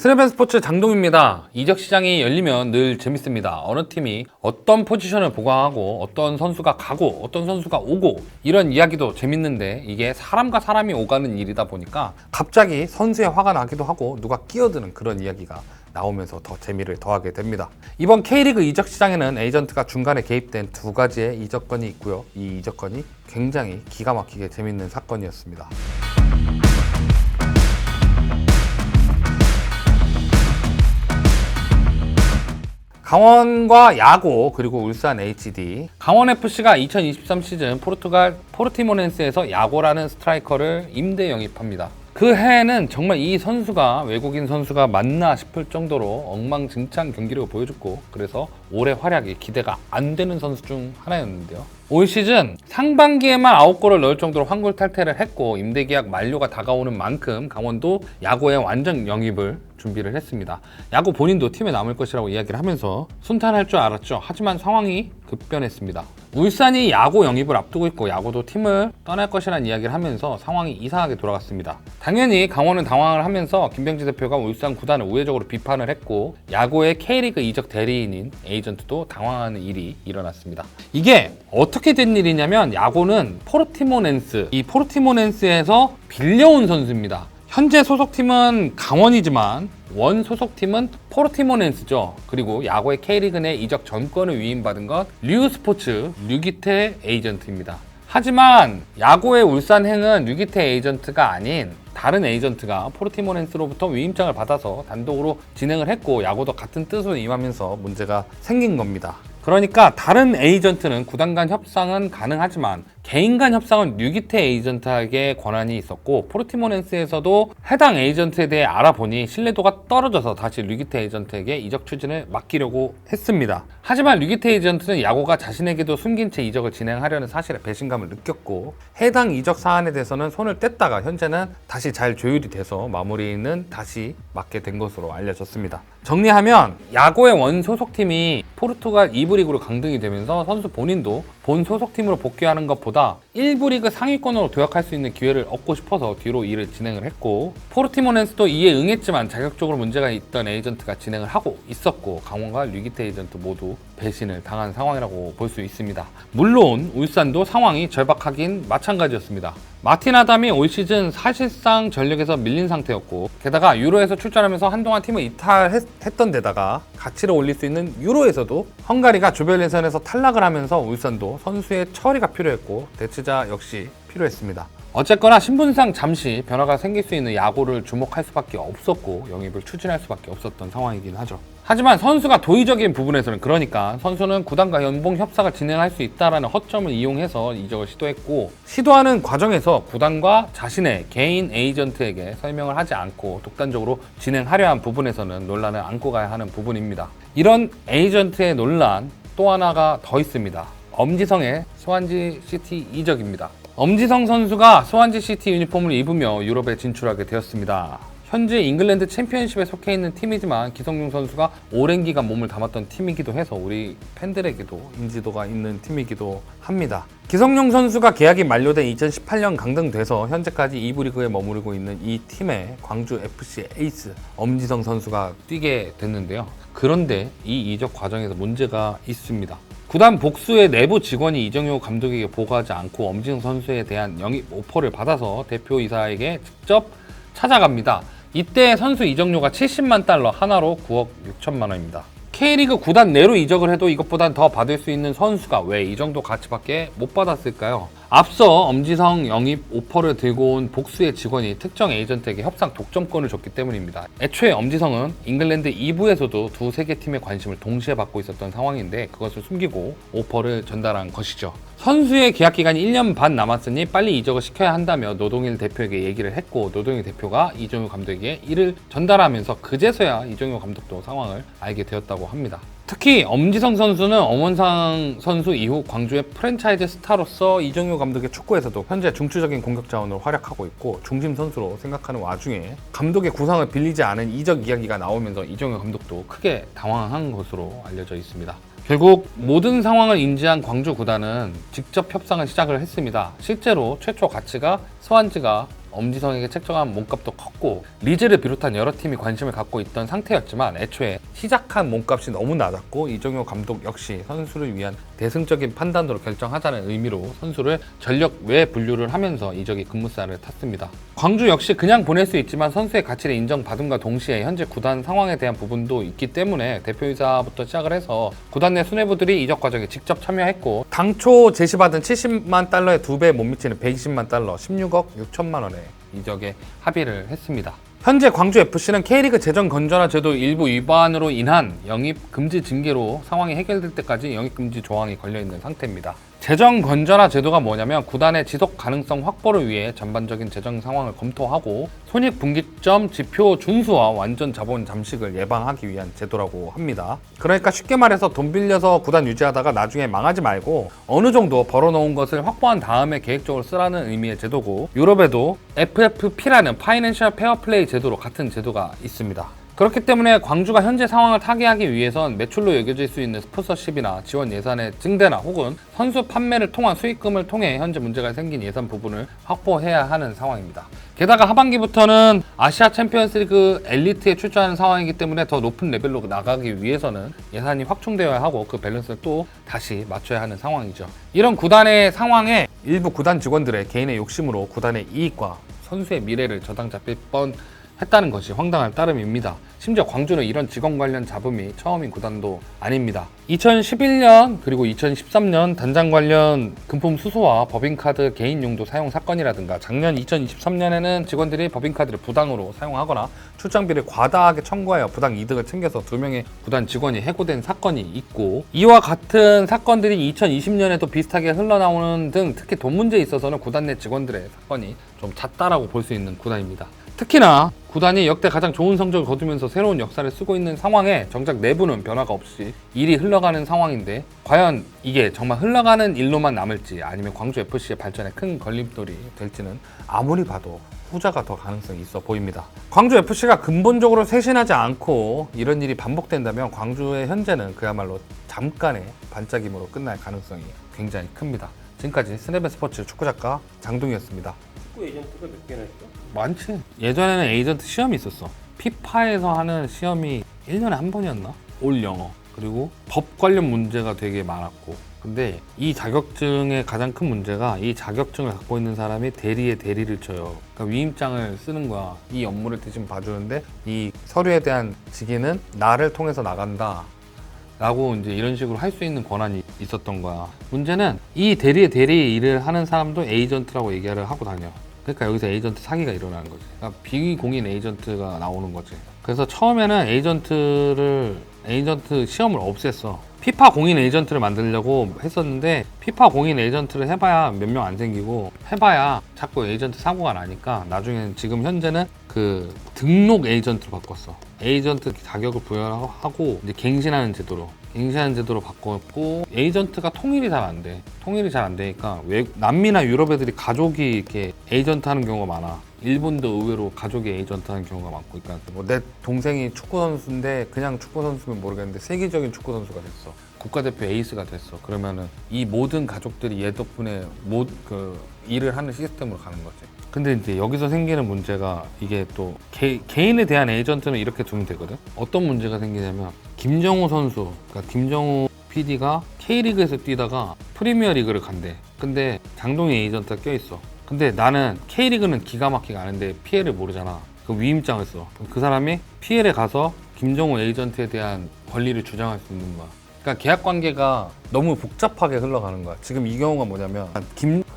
스냅앤 스포츠 장동입니다. 이적 시장이 열리면 늘 재밌습니다. 어느 팀이 어떤 포지션을 보강하고 어떤 선수가 가고 어떤 선수가 오고 이런 이야기도 재밌는데 이게 사람과 사람이 오가는 일이다 보니까 갑자기 선수에 화가 나기도 하고 누가 끼어드는 그런 이야기가 나오면서 더 재미를 더하게 됩니다. 이번 K리그 이적 시장에는 에이전트가 중간에 개입된 두 가지의 이적건이 있고요. 이 이적건이 굉장히 기가 막히게 재밌는 사건이었습니다. 강원과 야고 그리고 울산 HD. 강원FC가 2023 시즌 포르투갈 포르티모넨스에서 야고라는 스트라이커를 임대 영입합니다. 그 해에는 정말 이 선수가 외국인 선수가 맞나 싶을 정도로 엉망진창 경기력을 보여줬고, 그래서 올해 활약이 기대가 안 되는 선수 중 하나였는데요. 올 시즌 상반기에만 9골을 넣을 정도로 환골탈태를 했고, 임대계약 만료가 다가오는 만큼 강원도 야고의 완전 영입을 준비를 했습니다. 야고 본인도 팀에 남을 것이라고 이야기를 하면서 순탄할 줄 알았죠. 하지만 상황이 급변했습니다. 울산이 야고 영입을 앞두고 있고 야고도 팀을 떠날 것이라는 이야기를 하면서 상황이 이상하게 돌아갔습니다. 당연히 강원은 당황을 하면서 김병지 대표가 울산 구단을 우회적으로 비판을 했고, 야고의 K리그 이적 대리인인 에이전트도 당황하는 일이 일어났습니다. 이게 어떻게 된 일이냐면, 야고는 포르티모넨스, 이 포르티모넨스에서 빌려온 선수입니다. 현재 소속팀은 강원이지만 원 소속팀은 포르티모넨스죠. 그리고 야고의 K리그 내 이적 전권을 위임받은 것 류스포츠 류기태 에이전트입니다. 하지만 야고의 울산행은 류기태 에이전트가 아닌 다른 에이전트가 포르티모넨스로부터 위임장을 받아서 단독으로 진행을 했고, 야고도 같은 뜻으로 임하면서 문제가 생긴 겁니다. 그러니까 다른 에이전트는 구단 간 협상은 가능하지만 개인 간 협상은 류기태 에이전트에게 권한이 있었고, 포르티모넨스에서도 해당 에이전트에 대해 알아보니 신뢰도가 떨어져서 다시 류기태 에이전트에게 이적 추진을 맡기려고 했습니다. 하지만 류기태 에이전트는 야고가 자신에게도 숨긴 채 이적을 진행하려는 사실에 배신감을 느꼈고, 해당 이적 사안에 대해서는 손을 뗐다가 현재는 다시 잘 조율이 돼서 마무리는 다시 맡게 된 것으로 알려졌습니다. 정리하면 야고의 원 소속팀이 포르투갈 2부 리그로 강등이 되면서 선수 본인도 본 소속팀으로 복귀하는 것보다 1부 리그 상위권으로 도약할 수 있는 기회를 얻고 싶어서 뒤로 일을 진행을 했고, 포르티모넨스도 이에 응했지만 자격적으로 문제가 있던 에이전트가 진행을 하고 있었고, 강원과 류기태 에이전트 모두 배신을 당한 상황이라고 볼 수 있습니다. 물론 울산도 상황이 절박하긴 마찬가지였습니다. 마틴 아담이 올 시즌 사실상 전력에서 밀린 상태였고, 게다가 유로에서 출전하면서 한동안 팀을 이탈했던 데다가 가치를 올릴 수 있는 유로에서도 헝가리가 조별 예선에서 탈락을 하면서 울산도 선수의 처리가 필요했고 대체자 역시 필요했습니다. 어쨌거나 신분상 잠시 변화가 생길 수 있는 야고를 주목할 수밖에 없었고 영입을 추진할 수밖에 없었던 상황이긴 하죠. 하지만 선수가 도의적인 부분에서는, 그러니까 선수는 구단과 연봉 협상을 진행할 수 있다는 허점을 이용해서 이적을 시도했고, 시도하는 과정에서 구단과 자신의 개인 에이전트에게 설명을 하지 않고 독단적으로 진행하려 한 부분에서는 논란을 안고 가야 하는 부분입니다. 이런 에이전트의 논란 또 하나가 더 있습니다. 엄지성의 스완지 시티 이적입니다. 엄지성 선수가 스완지 시티 유니폼을 입으며 유럽에 진출하게 되었습니다. 현재 잉글랜드 챔피언십에 속해 있는 팀이지만 기성용 선수가 오랜 기간 몸을 담았던 팀이기도 해서 우리 팬들에게도 인지도가 있는 팀이기도 합니다. 기성용 선수가 계약이 만료된 2018년 강등돼서 현재까지 2부 리그에 머무르고 있는 이 팀의 광주 FC 에이스 엄지성 선수가 뛰게 됐는데요. 그런데 이 이적 과정에서 문제가 있습니다. 구단 복수의 내부 직원이 이정효 감독에게 보고하지 않고 엄지성 선수에 대한 영입 오퍼를 받아서 대표이사에게 직접 찾아갑니다. 이때 선수 이적료가 70만 달러, 하나로 9억 6천만 원입니다. K리그 구단 내로 이적을 해도 이것보단 더 받을 수 있는 선수가 왜 이 정도 가치밖에 못 받았을까요? 앞서 엄지성 영입 오퍼를 들고 온 복수의 직원이 특정 에이전트에게 협상 독점권을 줬기 때문입니다. 애초에 엄지성은 잉글랜드 2부에서도 두세 개 팀의 관심을 동시에 받고 있었던 상황인데 그것을 숨기고 오퍼를 전달한 것이죠. 선수의 계약 기간이 1년 반 남았으니 빨리 이적을 시켜야 한다며 노동일 대표에게 얘기를 했고, 노동일 대표가 이정효 감독에게 이를 전달하면서 그제서야 이정효 감독도 상황을 알게 되었다고 합니다. 특히 엄지성 선수는 엄원상 선수 이후 광주의 프랜차이즈 스타로서 이정효 감독의 축구에서도 현재 중추적인 공격 자원으로 활약하고 있고 중심 선수로 생각하는 와중에 감독의 구상을 빌리지 않은 이적 이야기가 나오면서 이정효 감독도 크게 당황한 것으로 알려져 있습니다. 결국 모든 상황을 인지한 광주 구단은 직접 협상을 시작을 했습니다. 실제로 최초 가치가 스완지가 엄지성에게 책정한 몸값도 컸고 리즈를 비롯한 여러 팀이 관심을 갖고 있던 상태였지만 애초에 시작한 몸값이 너무 낮았고 이정효 감독 역시 선수를 위한 대승적인 판단으로 결정하자는 의미로 선수를 전력 외 분류를 하면서 이적의 급무살을 탔습니다. 광주 역시 그냥 보낼 수 있지만 선수의 가치를 인정받음과 동시에 현재 구단 상황에 대한 부분도 있기 때문에 대표이사부터 시작을 해서 구단 내 수뇌부들이 이적 과정에 직접 참여했고 당초 제시받은 70만 달러의 2배에 못 미치는 120만 달러 16억 6천만 원에 이적에 합의를 했습니다. 현재 광주FC는 K리그 재정 건전화 제도 일부 위반으로 인한 영입 금지 징계로 상황이 해결될 때까지 영입 금지 조항이 걸려있는 상태입니다. 재정 건전화 제도가 뭐냐면 구단의 지속 가능성 확보를 위해 전반적인 재정 상황을 검토하고 손익 분기점 지표 준수와 완전 자본 잠식을 예방하기 위한 제도라고 합니다. 그러니까 쉽게 말해서 돈 빌려서 구단 유지하다가 나중에 망하지 말고 어느 정도 벌어놓은 것을 확보한 다음에 계획적으로 쓰라는 의미의 제도고 유럽에도 FFP라는 파이낸셜 페어플레이 제도로 같은 제도가 있습니다. 그렇기 때문에 광주가 현재 상황을 타개하기 위해선 매출로 여겨질 수 있는 스폰서십이나 지원 예산의 증대나 혹은 선수 판매를 통한 수익금을 통해 현재 문제가 생긴 예산 부분을 확보해야 하는 상황입니다. 게다가 하반기부터는 아시아 챔피언스리그 엘리트에 출전하는 상황이기 때문에 더 높은 레벨로 나가기 위해서는 예산이 확충되어야 하고 그 밸런스를 또 다시 맞춰야 하는 상황이죠. 이런 구단의 상황에 일부 구단 직원들의 개인의 욕심으로 구단의 이익과 선수의 미래를 저당 잡힐 했다는 것이 황당할 따름입니다. 심지어 광주는 이런 직원 관련 잡음이 처음인 구단도 아닙니다. 2011년 그리고 2013년 단장 관련 금품 수수와 법인카드 개인 용도 사용 사건이라든가 작년 2023년에는 직원들이 법인카드를 부당으로 사용하거나 출장비를 과다하게 청구하여 부당 이득을 챙겨서 2명의 구단 직원이 해고된 사건이 있고 이와 같은 사건들이 2020년에도 비슷하게 흘러나오는 등 특히 돈 문제에 있어서는 구단 내 직원들의 사건이 좀 잦다라고 볼 수 있는 구단입니다. 특히나 구단이 역대 가장 좋은 성적을 거두면서 새로운 역사를 쓰고 있는 상황에 정작 내부는 변화가 없이 일이 흘러가는 상황인데 과연 이게 정말 흘러가는 일로만 남을지 아니면 광주FC의 발전에 큰 걸림돌이 될지는 아무리 봐도 후자가 더 가능성이 있어 보입니다. 광주FC가 근본적으로 쇄신하지 않고 이런 일이 반복된다면 광주의 현재는 그야말로 잠깐의 반짝임으로 끝날 가능성이 굉장히 큽니다. 지금까지 스냅앤 스포츠 축구작가 장동이었습니다. 축구 에이전트가 몇 개나 있어? 많지. 예전에는 에이전트 시험이 있었어. 피파에서 하는 시험이 1년에 한 번이었나? 올 영어. 그리고 법 관련 문제가 되게 많았고. 근데 이 자격증의 가장 큰 문제가 이 자격증을 갖고 있는 사람이 대리의 대리를 쳐요. 그러니까 위임장을 쓰는 거야. 이 업무를 대신 봐주는데 이 서류에 대한 직위는 나를 통해서 나간다. 라고 이제 이런 식으로 할 수 있는 권한이 있었던 거야. 문제는 이 대리의 대리 일을 하는 사람도 에이전트라고 얘기를 하고 다녀. 그러니까 여기서 에이전트 사기가 일어나는 거지. 그러니까 비공인 에이전트가 나오는 거지. 그래서 처음에는 에이전트 시험을 없앴어. 피파 공인 에이전트를 만들려고 했었는데 피파 공인 에이전트를 해봐야 몇 명 안 생기고 해봐야 자꾸 에이전트 사고가 나니까 나중에는 지금 현재는 그 등록 에이전트로 바꿨어. 에이전트 자격을 부여하고 이제 갱신하는 제도로 바꿨고 에이전트가 통일이 잘 안 돼. 통일이 잘 안 되니까 남미나 유럽 애들이 가족이 이렇게 에이전트 하는 경우가 많아. 일본도 의외로 가족이 에이전트 하는 경우가 많고, 그러니까 뭐 내 동생이 축구 선수인데 그냥 축구 선수면 모르겠는데 세계적인 축구 선수가 됐어. 국가대표 에이스가 됐어. 그러면은 이 모든 가족들이 얘 덕분에 일을 하는 시스템으로 가는 거지. 근데 이제 여기서 생기는 문제가 이게 또 개인에 대한 에이전트는 이렇게 두면 되거든. 어떤 문제가 생기냐면 김정우 선수, 그러니까 김정우 PD가 K리그에서 뛰다가 프리미어 리그를 간대. 근데 장동희 에이전트가 껴있어. 근데 나는 K리그는 기가 막히게 아는데 PL을 모르잖아. 그 위임장을 써. 그 사람이 PL에 가서 김정우 에이전트에 대한 권리를 주장할 수 있는 거야. 그러니까 계약 관계가 너무 복잡하게 흘러가는 거야. 지금 이 경우가 뭐냐면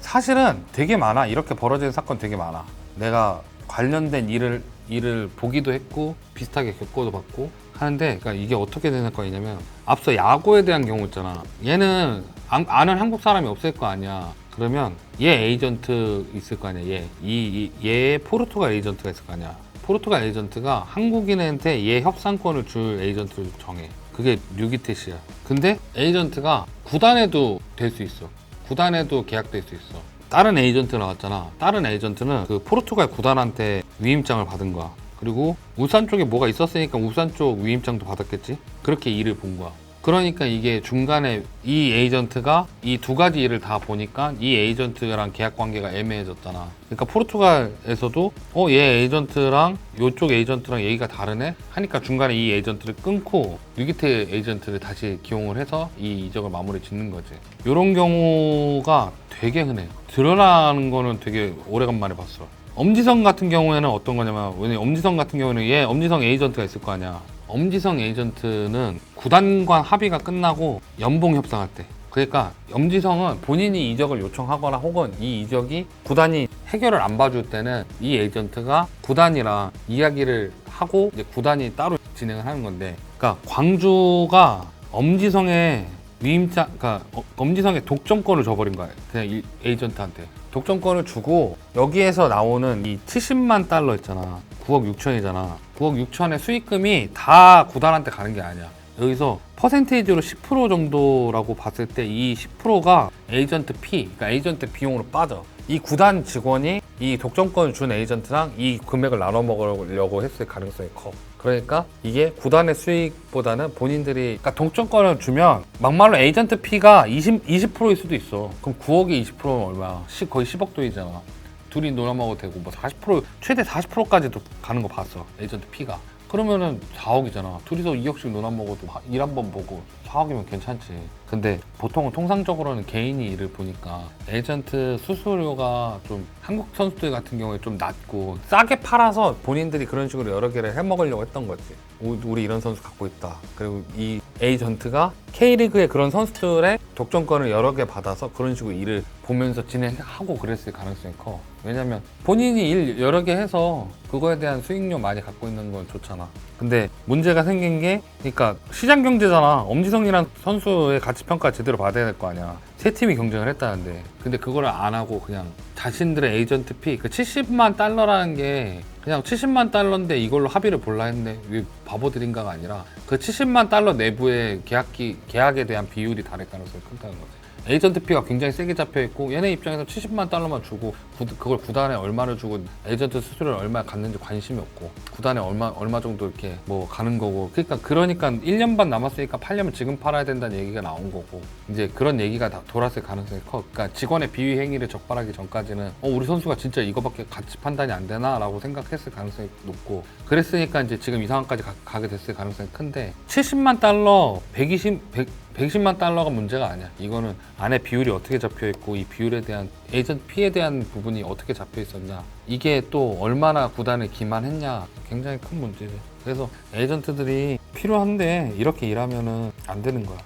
사실은 되게 많아. 이렇게 벌어지는 사건 되게 많아. 내가 관련된 일을 보기도 했고 비슷하게 겪어도 봤고 하는데, 그러니까 이게 어떻게 되는 거냐면 앞서 야구에 대한 경우 있잖아. 얘는 아는 한국 사람이 없을 거 아니야. 그러면 얘 에이전트 있을 거 아니야. 얘 포르투갈 에이전트가 있을 거 아니야. 포르투갈 에이전트가 한국인한테 얘 협상권을 줄 에이전트를 정해. 그게 류기태시야. 근데 에이전트가 구단에도 될 수 있어. 구단에도 계약될 수 있어. 다른 에이전트 나왔잖아. 다른 에이전트는 그 포르투갈 구단한테 위임장을 받은 거야. 그리고 울산 쪽에 뭐가 있었으니까 울산 쪽 위임장도 받았겠지. 그렇게 일을 본 거야. 그러니까 이게 중간에 이 에이전트가 이 두 가지 일을 다 보니까 이 에이전트랑 계약 관계가 애매해졌잖아. 그러니까 포르투갈에서도 얘 에이전트랑 요쪽 에이전트랑 얘기가 다르네 하니까 중간에 이 에이전트를 끊고 뉴기태 에이전트를 다시 기용을 해서 이 이적을 마무리 짓는 거지. 이런 경우가 되게 흔해. 드러나는 거는 되게 오래간만에 봤어. 엄지성 같은 경우에는 어떤 거냐면, 왜냐면 엄지성 같은 경우는 얘 엄지성 에이전트가 있을 거 아니야. 엄지성 에이전트는 구단과 합의가 끝나고 연봉 협상할 때, 그러니까 엄지성은 본인이 이적을 요청하거나 혹은 이 이적이 구단이 해결을 안 봐줄 때는 이 에이전트가 구단이랑 이야기를 하고 이제 구단이 따로 진행을 하는 건데, 그러니까 광주가 엄지성의 위임자, 그러니까 엄지성의 독점권을 줘버린 거야. 그냥 이 에이전트한테 독점권을 주고, 여기에서 나오는 이 70만 달러 있잖아. 9억 6천이잖아. 9억 6천의 수익금이 다 구단한테 가는 게 아니야. 여기서 퍼센테이지로 10% 정도라고 봤을 때 이 10%가 에이전트 피, 그러니까 에이전트 비용으로 빠져. 이 구단 직원이 이 독점권을 준 에이전트랑 이 금액을 나눠 먹으려고 했을 가능성이 커. 그러니까 이게 구단의 수익보다는 본인들이, 그러니까 독점권을 주면 막말로 에이전트 피가 20%일 수도 있어. 그럼 9억에 20%면 얼마야? 거의 10억 돈이잖아. 둘이 놀아먹어도 되고, 뭐 40%, 최대 40%까지도 가는 거 봤어. 에이전트 피가. 그러면은 4억이잖아. 둘이서 2억씩 놀아먹어도 일 한 번 보고 4억이면 괜찮지. 근데 보통은 통상적으로는 개인이 일을 보니까 에이전트 수수료가 좀 한국 선수들 같은 경우에 좀 낮고 싸게 팔아서 본인들이 그런 식으로 여러 개를 해먹으려고 했던 거지. 우리 이런 선수 갖고 있다. 그리고 이 에이전트가 K리그의 그런 선수들의 독점권을 여러 개 받아서 그런 식으로 일을 보면서 진행하고 그랬을 가능성이 커. 왜냐면 본인이 일 여러 개 해서 그거에 대한 수익료 많이 갖고 있는 건 좋잖아. 근데 문제가 생긴 게, 그러니까 시장 경제잖아. 엄지성이란 선수의 가치 평가 제대로 받아야 될 거 아니야. 세 팀이 경쟁을 했다는데, 근데 그거를 안 하고 그냥 자신들의 에이전트 피, 그 70만 달러라는 게 그냥 70만 달러인데 이걸로 합의를 볼라 했네. 왜 바보들인가가 아니라 그 70만 달러 내부의 계약에 대한 비율이 다를 가능성이 크다는 거지. 에이전트 피가 굉장히 세게 잡혀 있고, 얘네 입장에서 70만 달러만 주고 그걸 구단에 얼마를 주고 에이전트 수수료를 얼마 갖는지 관심이 없고, 구단에 얼마 정도 이렇게 뭐 가는 거고. 그러니까 1년 반 남았으니까 팔려면 지금 팔아야 된다는 얘기가 나온 거고, 이제 그런 얘기가 다 돌았을 가능성이 커. 그러니까 직원의 비위 행위를 적발하기 전까지는 우리 선수가 진짜 이거밖에 가치 판단이 안 되나 라고 생각했을 가능성이 높고, 그랬으니까 이제 지금 이 상황까지 가게 됐을 가능성이 큰데, 70만 달러, 120만 달러가 문제가 아니야. 이거는 안에 비율이 어떻게 잡혀 있고, 이 비율에 대한 에이전트 피에 대한 부분이 어떻게 잡혀 있었냐, 이게 또 얼마나 구단을 기만했냐, 굉장히 큰 문제지. 그래서 에이전트들이 필요한데 이렇게 일하면은 안 되는 거야.